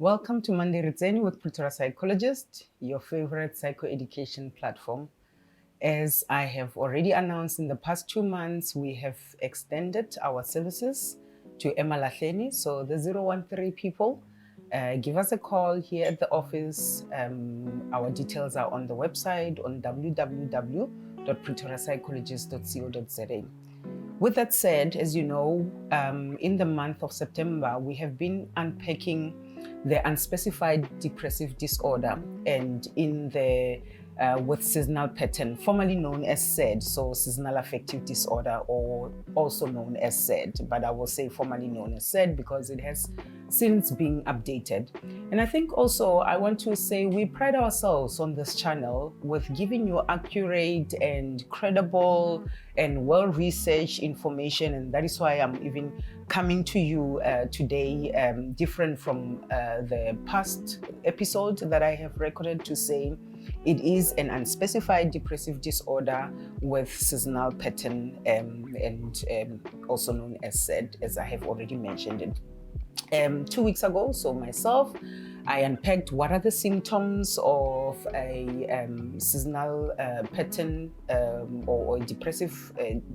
Welcome to Monday Re Tsene with Pretoria Psychologist, your favorite psychoeducation platform. As I have already announced in the past 2 months, we have extended our services to Emalahleni. So the 013 people, give us a call here at the office. Our details are on the website on www.pretoriapsychologist.co.za. With that said, as you know, in the month of September, we have been unpacking the unspecified depressive disorder and in the with seasonal pattern, formerly known as SAD, so seasonal affective disorder, or also known as SAD, but I will say formerly known as SAD because it has since been updated. And I think also I want to say we pride ourselves on this channel with giving you accurate and credible and well-researched information, and that is why I'm even coming to you today different from the past episode that I have recorded, to say it is an unspecified depressive disorder with seasonal pattern and also known as SAD, as I have already mentioned it. 2 weeks ago, so myself, I unpacked what are the symptoms of a seasonal pattern or depressive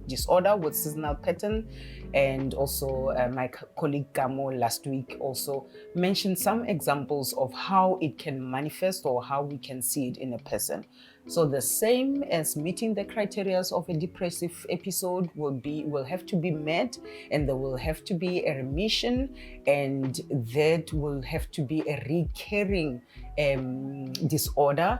disorder with seasonal pattern. And also my colleague Gamo last week also mentioned some examples of how it can manifest or how we can see it in a person. So the same as meeting the criteria of a depressive episode will have to be met, and there will have to be a remission, and that will have to be a recurring disorder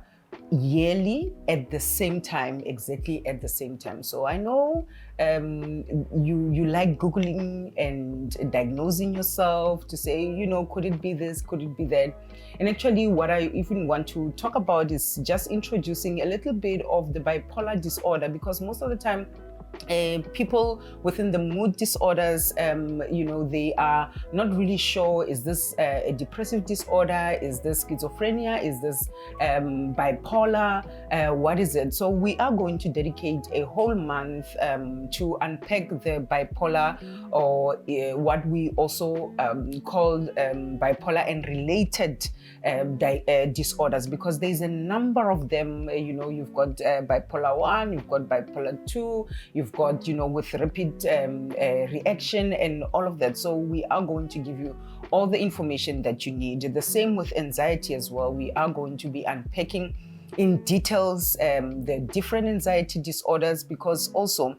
yearly at the same time, exactly at the same time. So I know you like Googling and diagnosing yourself to say, could it be this, could it be that? And actually what I even want to talk about is just introducing a little bit of the bipolar disorder, because most of the time people within the mood disorders, they are not really sure, is this a depressive disorder, is this schizophrenia, is this bipolar, what is it? So we are going to dedicate a whole month to unpack the bipolar, or what we also call bipolar and related disorders, because there's a number of them. You've got bipolar 1, you've got bipolar 2, you've got, with rapid reaction and all of that. So we are going to give you all the information that you need. The same with anxiety as well. We are going to be unpacking in details the different anxiety disorders, because also,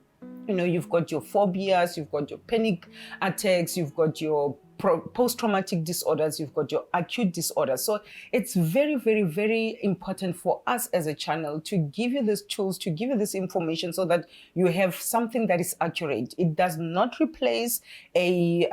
you've got your phobias, you've got your panic attacks, you've got your post-traumatic disorders, you've got your acute disorders. So it's very, very, very important for us as a channel to give you these tools, to give you this information, so that you have something that is accurate. It does not replace a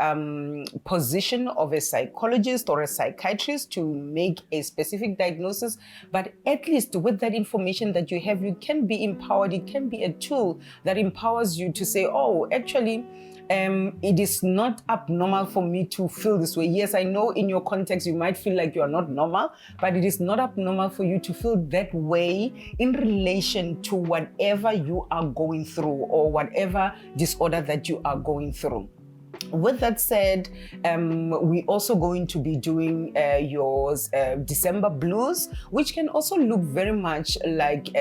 position of a psychologist or a psychiatrist to make a specific diagnosis, but at least with that information that you have, you can be empowered. It can be a tool that empowers you to say, oh, actually, it is not abnormal for me to feel this way. Yes, I know in your context you might feel like you are not normal, but it is not abnormal for you to feel that way in relation to whatever you are going through, or whatever disorder that you are going through. With that said, we're also going to be doing your December blues, which can also look very much like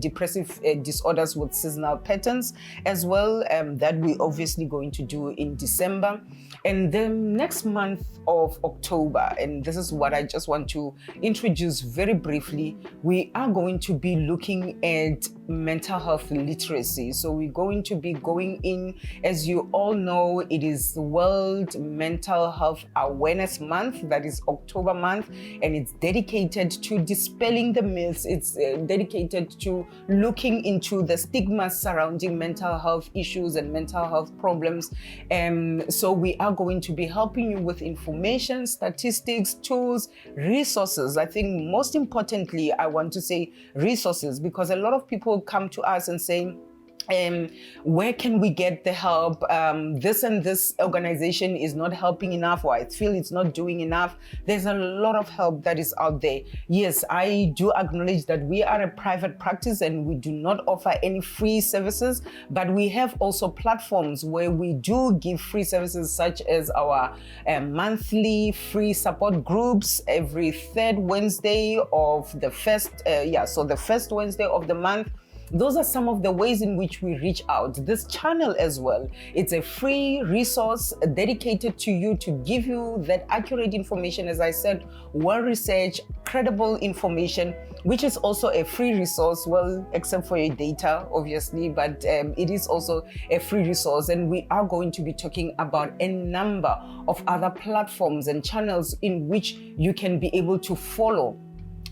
depressive disorders with seasonal patterns as well, that we're obviously going to do in December. And the next month of October, and this is what I just want to introduce very briefly, we are going to be looking at mental health literacy. So we're going to be going in, as you all know, it is World Mental Health Awareness Month, that is October month, and it's dedicated to dispelling the myths. It's dedicated to looking into the stigmas surrounding mental health issues and mental health problems. So we are going to be helping you with information, statistics, tools, resources. I think most importantly, I want to say resources, because a lot of people come to us and say, where can we get the help? This and this organization is not helping enough, or I feel it's not doing enough. There's a lot of help that is out there. Yes, I do acknowledge that we are a private practice and we do not offer any free services, but we have also platforms where we do give free services, such as our monthly free support groups every third Wednesday of the first, so the first Wednesday of the month. Those are some of the ways in which we reach out. This channel as well, it's a free resource dedicated to you to give you that accurate information, as I said, well-researched, credible information, which is also a free resource, well, except for your data, obviously, but it is also a free resource. And we are going to be talking about a number of other platforms and channels in which you can be able to follow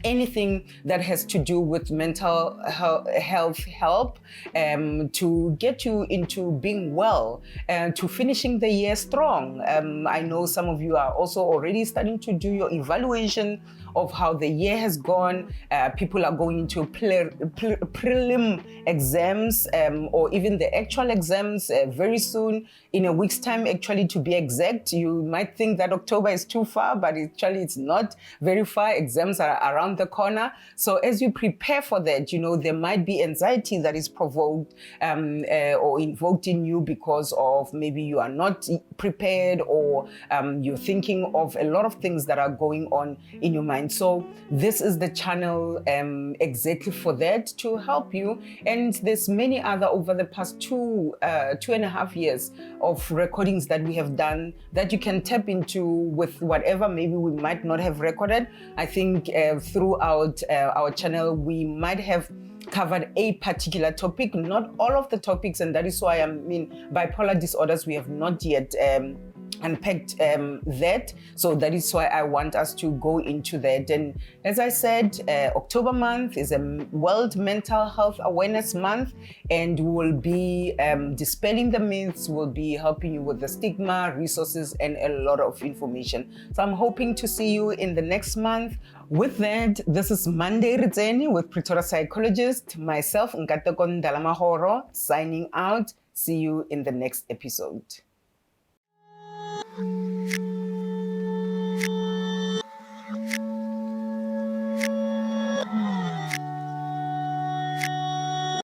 anything that has to do with mental health help, to get you into being well and to finishing the year strong. I know some of you are also already starting to do your evaluation of how the year has gone. People are going into prelim exams, or even the actual exams very soon, in a week's time, actually, to be exact. You might think that October is too far, but actually it's not very far. Exams are around the corner. So as you prepare for that, there might be anxiety that is provoked or invoked in you because of maybe you are not prepared, or you're thinking of a lot of things that are going on in your mind. So this is the channel exactly for that, to help you. And there's many other over the past 2.5 years of recordings that we have done that you can tap into with whatever maybe we might not have recorded. I think throughout our channel, we might have covered a particular topic, not all of the topics, and that is why bipolar disorders, we have not yet unpacked that. So that is why I want us to go into that. And as I said, October month is a World Mental Health Awareness Month, and we will be dispelling the myths, we'll be helping you with the stigma, resources, and a lot of information. So I'm hoping to see you in the next month. With that, this is Monday Re Tsene with Pretoria Psychologist, myself, Ndala-Magoro, signing out. See you in the next episode.